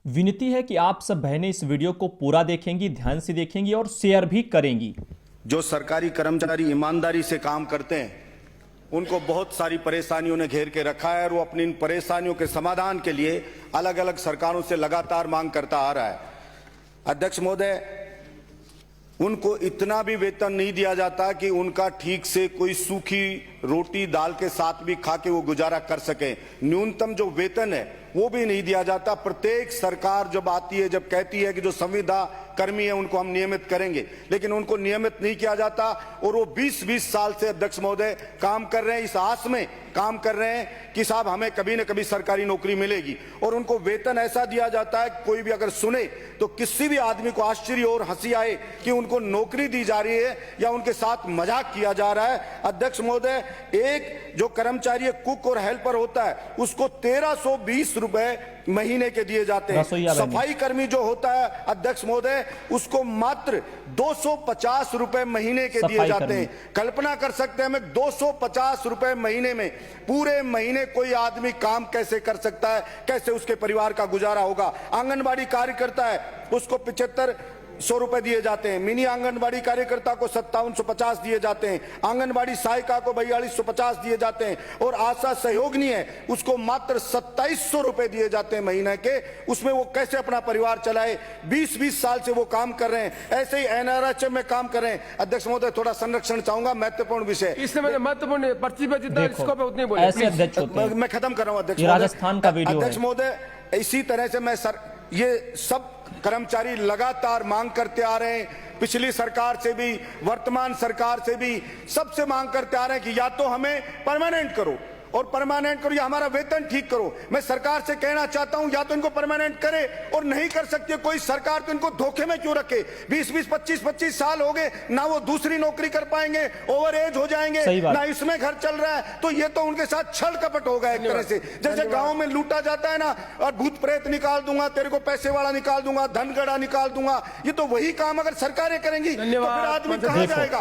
विनती है कि आप सब बहनें इस वीडियो को पूरा देखेंगी, ध्यान से देखेंगी और शेयर भी करेंगी। जो सरकारी कर्मचारी ईमानदारी से काम करते हैं उनको बहुत सारी परेशानियों ने घेर के रखा है और वो अपनी इन परेशानियों के समाधान के लिए अलग अलग सरकारों से लगातार मांग करता आ रहा है। अध्यक्ष महोदय, उनको इतना भी वेतन नहीं दिया जाता कि उनका ठीक से कोई सूखी रोटी दाल के साथ भी खा के वो गुजारा कर सके। न्यूनतम जो वेतन है वो भी नहीं दिया जाता। प्रत्येक सरकार जब आती है, जब कहती है कि जो संविदा कर्मी है उनको हम नियमित करेंगे, लेकिन उनको नियमित नहीं किया जाता और वो 20-20 साल से अध्यक्ष महोदय काम कर रहे हैं, इस आस में काम कर रहे हैं कि साहब हमें कभी न कभी सरकारी नौकरी मिलेगी। और उनको वेतन ऐसा दिया जाता है, कोई भी अगर सुने तो किसी भी आदमी को आश्चर्य और हंसी आए कि उनको नौकरी दी जा रही है या उनके साथ मजाक किया जा रहा है। अध्यक्ष महोदय, एक जो कर्मचारी कुक और हेल्पर होता है उसको 1320 रुपए महीने के दिए जाते हैं। सफाई कर्मी जो होता है अध्यक्ष महोदय उसको मात्र 250 रुपए महीने के दिए जाते हैं। कल्पना कर सकते हैं हमें 250 रुपए महीने में पूरे महीने कोई आदमी काम कैसे कर सकता है, कैसे उसके परिवार का गुजारा होगा। आंगनबाड़ी कार्यकर्ता है उसको 7500 रुपए दिए जाते हैं, मिनी आंगनबाड़ी कार्यकर्ता को 5750 दिए जाते हैं, आंगनबाड़ी सहायिका को 4250 दिए जाते हैं और आशा सहयोगिनी है उसको मात्र 2700 रुपए दिए जाते हैं महीने के। उसमें वो कैसे अपना परिवार चलाए? 20-20 साल से वो काम कर रहे हैं। ऐसे ही एनआरएचएम में काम कर रहे हैं। अध्यक्ष महोदय, थोड़ा संरक्षण चाहूंगा, महत्वपूर्ण विषय इसमें महत्वपूर्ण पर्ची पे जितना इसको पे उतने बोले। ऐसे अध्यक्ष होते हैं। मैं खत्म कर रहा हूं अध्यक्ष। राजस्थान का वीडियो अध्यक्ष महोदय, इसी तरह से मैं ये सब कर्मचारी लगातार मांग करते आ रहे हैं, पिछली सरकार से भी वर्तमान सरकार से भी सबसे मांग करते आ रहे हैं कि या तो हमें परमानेंट करो और परमानेंट करो या हमारा वेतन ठीक करो। मैं सरकार से कहना चाहता हूं या तो इनको परमानेंट करे और नहीं कर सकती कोई सरकार तो इनको धोखे में क्यों रखे। 20-20 25-25 साल हो गए ना वो दूसरी नौकरी कर पाएंगे, ओवर एज हो जाएंगे, ना इसमें घर चल रहा है, तो ये तो उनके साथ छल कपट होगा एक तरह से। जैसे गांव में लूटा जाता है ना, और भूत प्रेत निकाल दूंगा, तेरे को पैसे वाला निकाल दूंगा, धनगढ़ा निकाल दूंगा, ये तो वही काम अगर सरकारें करेंगी तो फिर आदमी कहां जाएगा?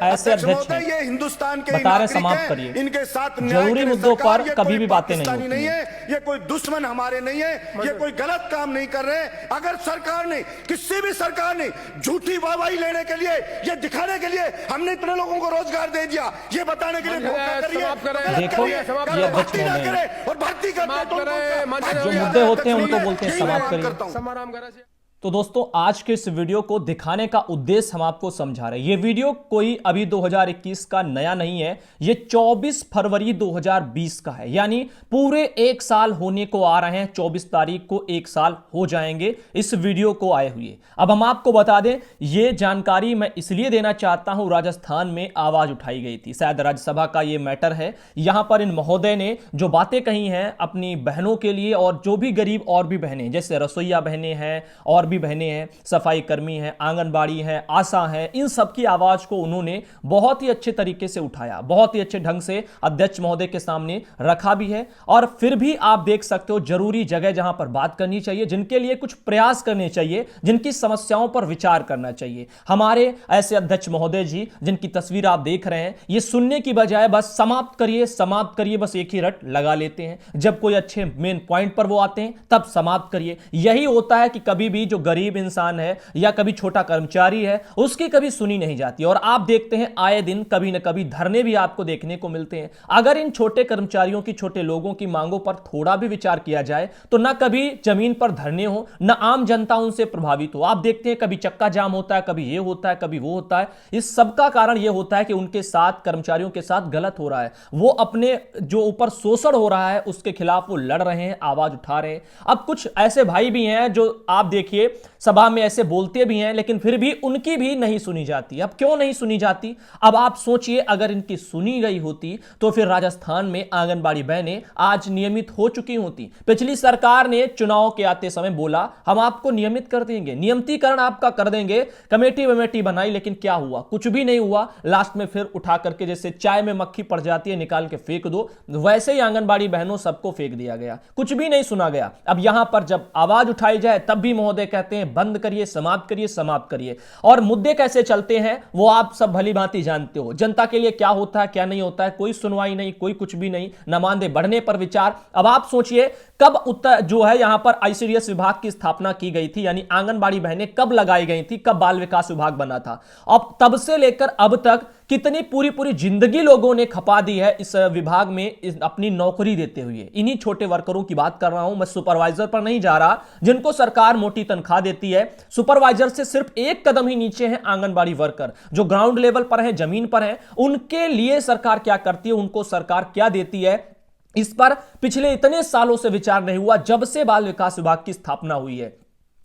ऐसे अध्यक्ष ये हिंदुस्तान के इनके साथ जरूरी मुद्दों पर कभी भी बातें नहीं है। ये कोई दुश्मन हमारे नहीं है, ये कोई गलत काम नहीं कर रहे हैं। अगर सरकार ने, किसी भी सरकार ने झूठी वाहवाही लेने के लिए, ये दिखाने के लिए हमने इतने लोगों को रोजगार दे दिया, ये बताने के लिए धोखा करिए, भर्ती ना करे और भर्ती करते जो मुद्दे होते हैं उनको बोलते हैं समाप्त करिए। तो दोस्तों, आज के इस वीडियो को दिखाने का उद्देश्य हम आपको समझा रहे हैं। ये वीडियो कोई अभी 2021 का नया नहीं है, ये 24 फरवरी 2020 का है, यानी पूरे 1 साल होने को आ रहे हैं। 24 तारीख को 1 साल हो जाएंगे इस वीडियो को आए हुए। अब हम आपको बता दें, ये जानकारी मैं इसलिए देना चाहता हूं, राजस्थान में आवाज उठाई गई थी, शायद राज्यसभा का ये मैटर है। यहां पर इन महोदय ने जो बातें कही हैं अपनी बहनों के लिए, और जो भी गरीब और भी बहनें, जैसे रसोईया बहनें हैं और भी बहनें हैं, सफाई कर्मी हैं, आंगनबाड़ी हैं, आशा हैं, इन सब की आवाज को उन्होंने बहुत ही अच्छे तरीके से उठाया, बहुत ही अच्छे ढंग से अध्यक्ष महोदय के सामने रखा भी है। और फिर भी आप देख सकते हो, जरूरी जगह जहां पर बात करनी चाहिए, जिनके लिए कुछ प्रयास करने चाहिए, जिनकी समस्याओं पर विचार करना चाहिए, हमारे ऐसे अध्यक्ष महोदय जी जिनकी तस्वीर आप देख रहे हैं, ये सुनने की बजाय बस समाप्त करिए, बस एक ही रट लगा लेते हैं। जब कोई अच्छे मेन पॉइंट पर वो आते हैं तब समाप्त करिए। यही होता है कि कभी भी जो गरीब इंसान है या कभी छोटा कर्मचारी है उसकी कभी सुनी नहीं जाती। और आप देखते हैं आए दिन कभी ना कभी धरने भी आपको देखने को मिलते हैं। अगर इन छोटे कर्मचारियों की, छोटे लोगों की मांगों पर थोड़ा भी विचार किया जाए तो ना कभी जमीन पर धरने हो, ना आम जनता उनसे प्रभावित हो। आप देखते हैं कभी चक्का जाम होता है, कभी ये होता है, कभी वो होता है। इस सब का कारण यह होता है कि उनके साथ, कर्मचारियों के साथ गलत हो रहा है। वो अपने जो ऊपर शोषण हो रहा है उसके खिलाफ वो लड़ रहे हैं, आवाज उठा रहे हैं। अब कुछ ऐसे भाई भी हैं जो आप देखिए सभा में ऐसे बोलते भी हैं, लेकिन फिर भी उनकी भी नहीं सुनी जाती। अब क्यों नहीं सुनी जाती? अब आप सोचिए, अगर इनकी सुनी गई होती तो फिर राजस्थान में आंगनबाड़ी बहनें आज नियमित हो चुकी होती। पिछली सरकार ने चुनाव के आते समय बोला हम आपको नियमित कर देंगे, नियमितीकरण आपका कर देंगे, कमेटी बनाई, लेकिन क्या हुआ? कुछ भी नहीं हुआ। लास्ट में फिर उठा करके, जैसे चाय में मक्खी पड़ जाती है निकाल के फेंक दो, वैसे ही आंगनबाड़ी बहनों सबको फेंक दिया गया, कुछ भी नहीं सुना गया। अब यहां पर जब आवाज उठाई जाए तब भी महोदय कहते हैं बंद करिए, समाप्त करिए। और मुद्दे कैसे चलते हैं वो आप सब भली भांति जानते हो। जनता के लिए क्या होता है, क्या नहीं होता है, कोई सुनवाई नहीं, कोई कुछ भी नहीं, न मानदेय बढ़ने पर विचार। अब आप सोचिए कब उत्तर जो है यहां पर आईसीडीएस विभाग की स्थापना की गई थी, यानी आंगनबाड़ी बहनें कब लगाई गई थी, कब बाल विकास विभाग बना था। अब तब से लेकर अब तक कितनी पूरी पूरी जिंदगी लोगों ने खपा दी है इस विभाग में अपनी नौकरी देते हुए। इन्हीं छोटे वर्करों की बात कर रहा हूं मैं, सुपरवाइजर पर नहीं जा रहा, जिनको सरकार मोटी तनख्वाह देती है। सुपरवाइजर से सिर्फ एक कदम ही नीचे हैं आंगनबाड़ी वर्कर, जो ग्राउंड लेवल पर हैं, जमीन पर हैं। उनके लिए सरकार क्या करती है, उनको सरकार क्या देती है, इस पर पिछले इतने सालों से विचार नहीं हुआ जब से बाल विकास विभाग की स्थापना हुई है।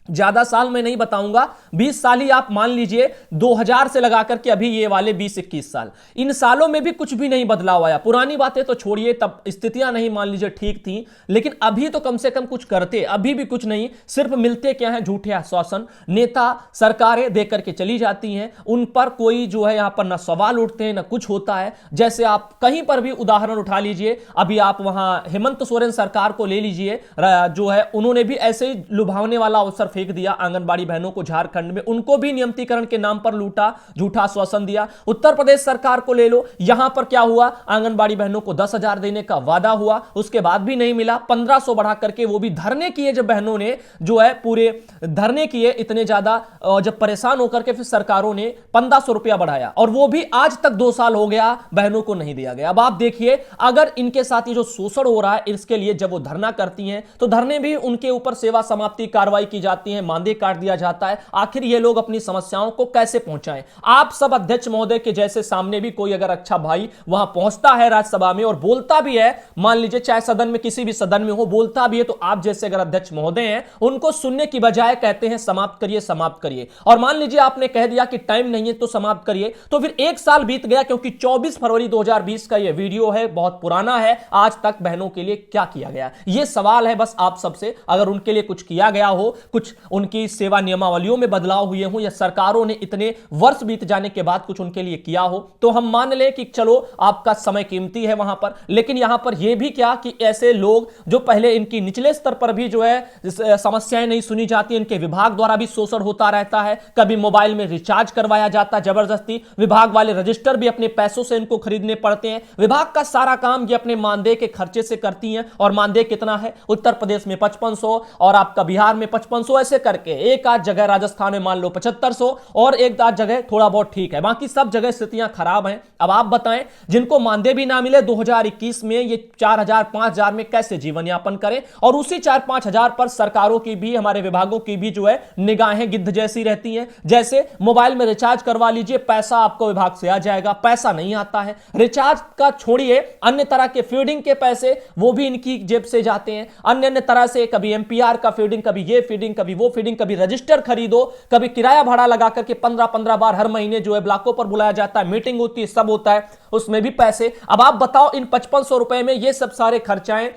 ज्यादा साल मैं नहीं बताऊंगा, 20 साल ही आप मान लीजिए, 2000 से लगाकर के अभी ये वाले 20-21 साल, इन सालों में भी कुछ भी नहीं बदलाव आया। पुरानी बातें तो छोड़िए, तब स्थितियां नहीं मान लीजिए ठीक थी, लेकिन अभी तो कम से कम कुछ करते, अभी भी कुछ नहीं, सिर्फ मिलते क्या है, झूठे आश्वासन। नेता सरकारें देकर के चली जाती हैं, उन पर कोई जो है यहां पर ना सवाल उठते हैं ना कुछ होता है। जैसे आप कहीं पर भी उदाहरण उठा लीजिए, अभी आप वहां हेमंत सोरेन सरकार को ले लीजिए, जो है उन्होंने भी ऐसे ही लुभावने वाला अवसर फेंक दिया आंगनबाड़ी बहनों को झारखंड में, उनको भी नियमितीकरण के नाम पर लूटा, झूठा आश्वासन दिया। उत्तर प्रदेश सरकार को ले लो, यहां पर क्या हुआ, आंगनबाड़ी बहनों को 10,000 देने का वादा हुआ, उसके बाद भी नहीं मिला, 1500 बढ़ा करके वो भी धरने किए, जब बहनों ने जो है पूरे धरने किए इतने ज्यादा, जब परेशान होकर के फिर सरकारों ने 1500 रुपया बढ़ाया, और वो भी आज तक 2 साल हो गया बहनों को नहीं दिया गया। अब आप देखिए, अगर इनके साथ ये जो शोषण हो रहा है, इसके लिए जब वो धरना करती हैं तो धरने भी उनके ऊपर सेवा समाप्ति कार्रवाई की जाती है, मानदेय काट दिया जाता है। आखिर ये लोग अपनी समस्याओं को कैसे पहुंचाएं? आप सब अध्यक्ष महोदय के जैसे सामने भी कोई अगर अच्छा भाई वहां पहुंचता है राज्यसभा में और बोलता भी है, मान लीजिए चाहे सदन में किसी भी सदन में हो, बोलता भी है, तो आप जैसे अगर अध्यक्ष महोदय हैं, उनको सुनने की बजाय कहते हैं समाप्त करिए समाप्त करिए। और मान लीजिए आपने कह दिया कि टाइम नहीं है तो समाप्त करिए, तो फिर 1 साल बीत गया, क्योंकि 24 फरवरी 2020 का यह वीडियो है, बहुत पुराना है। आज तक बहनों के लिए क्या किया गया? यह सवाल है बस आप सबसे। अगर उनके लिए कुछ किया गया हो, कुछ उनकी सेवा नियमावलियों में बदलाव हुए हो, या सरकारों ने इतने वर्ष बीत जाने के बाद कुछ उनके लिए किया हो, तो हम मान ले कि चलो आपका समय कीमती है वहां पर। लेकिन यहां पर यह भी क्या कि ऐसे लोग जो पहले इनकी निचले स्तर पर भी जो है समस्याएं नहीं सुनी जाती, इनके विभाग द्वारा भी शोषण होता रहता है। कभी मोबाइल में रिचार्ज करवाया जाता है जबरदस्ती, विभाग वाले रजिस्टर भी अपने पैसों से इनको खरीदने पड़ते हैं। विभाग का सारा काम ये अपने मानदेय के खर्चे से करती हैं। और मानदेय कितना है? उत्तर प्रदेश में 5500 और आपका बिहार में 5500, ऐसे करके एक आध जगह, राजस्थान में मान लो 7500, और एक आध जगह थोड़ा बहुत ठीक है, बाकी सब जगह स्थितियां खराब हैं। अब आप बताएं, जिनको मानदेय भी ना मिले 2021 में, ये 4000-5000 में कैसे जीवन यापन करें? और उसी 4-5 पर सरकारों की भी, हमारे विभागों की भी जो है निगाहें गिद्ध जैसी रहती हैं। जैसे मोबाइल में रिचार्ज करवा लीजिए, पैसा आपको विभाग से आ जाएगा, पैसा नहीं आता है। रिचार्ज का छोड़िए, अन्य तरह के फीडिंग के पैसे वो भी इनकी जेब से जाते हैं। अन्य अन्य तरह से, कभी एमपीआर का फीडिंग, कभी ये फीडिंग, कभी वो फीडिंग, कभी रजिस्टर खरीदो, कभी किराया भाड़ा लगा करके 15-15 बार हर महीने जो है ब्लॉकों पर बुलाया जाता है, मीटिंग होती है, सब होता है, उसमें भी पैसे। अब आप बताओ, इन 5500 रुपए में ये सब सारे खर्चाएं,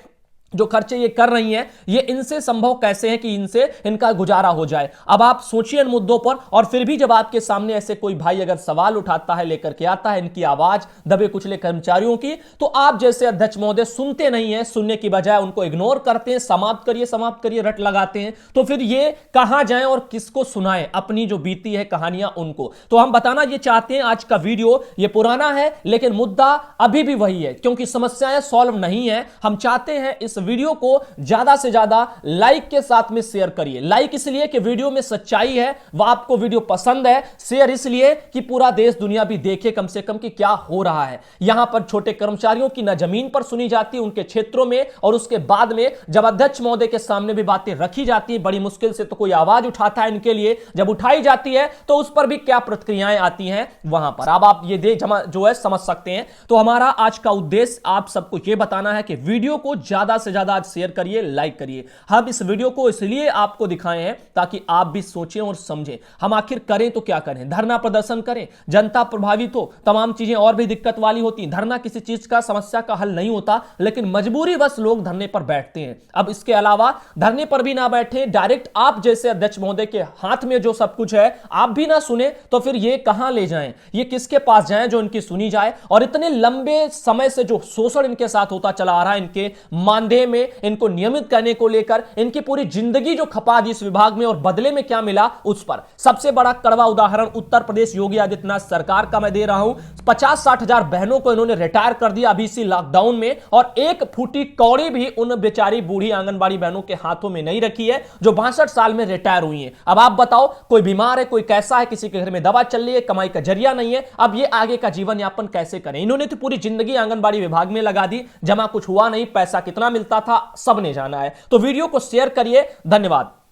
जो खर्चे ये कर रही हैं, ये इनसे संभव कैसे है कि इनसे इनका गुजारा हो जाए? अब आप सोचिए इन मुद्दों पर। और फिर भी जब आपके सामने ऐसे कोई भाई अगर सवाल उठाता है, लेकर के आता है इनकी आवाज दबे कुचले कर्मचारियों की, तो आप जैसे अध्यक्ष महोदय सुनते नहीं है, सुनने की बजाय उनको इग्नोर करते हैं, समाप्त करिए रट लगाते हैं। तो फिर ये कहां जाएं और किसको सुनाएं अपनी जो बीती है कहानियां उनको? तो हम बताना ये चाहते हैं, आज का वीडियो ये पुराना है लेकिन मुद्दा अभी भी वही है, क्योंकि समस्याएं सॉल्व नहीं है। हम चाहते हैं इस वीडियो को ज्यादा से ज्यादा लाइक के साथ में शेयर करिए। लाइक इसलिए कि वीडियो में सच्चाई है, वह आपको वीडियो पसंद है। शेयर इसलिए कि पूरा देश दुनिया भी देखे कम से कम कि क्या हो रहा है। यहां पर छोटे कर्मचारियों की न जमीन पर सुनी जाती उनके क्षेत्रों में, और उसके बाद में जब अध्यक्ष महोदय के सामने भी बातें रखी जाती है, बड़ी मुश्किल से तो कोई आवाज उठाता है इनके लिए, जब उठाई जाती है तो उस पर भी क्या प्रतिक्रियाएं आती हैं वहां पर। अब आप ये जो है समझ सकते हैं। तो हमारा आज का उद्देश्य आप सबको यह बताना है कि वीडियो को ज्यादा से ज्यादा शेयर करिए, लाइक करिए। हम इस वीडियो को इसलिए आपको दिखाए हैं ताकि आप भी सोचें और समझें, हम आखिर करें तो क्या करें? धरना प्रदर्शन करें, जनता प्रभावित हो, तमाम चीजें और भी दिक्कत वाली होती हैं। धरना किसी चीज का, समस्या का हल नहीं होता, लेकिन मजबूरी बस लोग धरने पर बैठते हैं। अब इसके अलावा धरने पर भी ना बैठे, डायरेक्ट आप जैसे अध्यक्ष महोदय के हाथ में जो सब कुछ है आप भी ना सुने, तो फिर ये कहां ले जाएं? ये किसके पास जाएं जो इनकी सुनी जाए? और इतने लंबे समय से जो शोषण इनके साथ होता चला आ रहा है, इनके मानदेय डे में इनको नियमित करने को लेकर इनकी पूरी जिंदगी जो खपा दी इस विभाग में और बदले में क्या मिला उस पर। सबसे बड़ा कड़वा उदाहरण उत्तर प्रदेश योगी आदित्यनाथ सरकार का मैं दे रहा हूं। 50-60 हजार बहनों को इन्होंने रिटायर कर दिया अभी इसी लॉकडाउन में, और एक फूटी कौड़ी भी उन बेचारी बूढ़ी आंगनबाड़ी बहनों के हाथों में नहीं रखी है जो 62 साल में रिटायर हुई हैं। अब आप बताओ, कोई बीमार है, कोई कैसा है, किसी के घर में दवा चल रही है, कमाई का जरिया नहीं है, अब ये आगे का जीवन यापन कैसे करें? इन्होंने तो पूरी जिंदगी आंगनबाड़ी विभाग में लगा दी, जमा कुछ हुआ नहीं, पैसा कितना मिलता था सबने जाना है। तो वीडियो को शेयर करिए। धन्यवाद।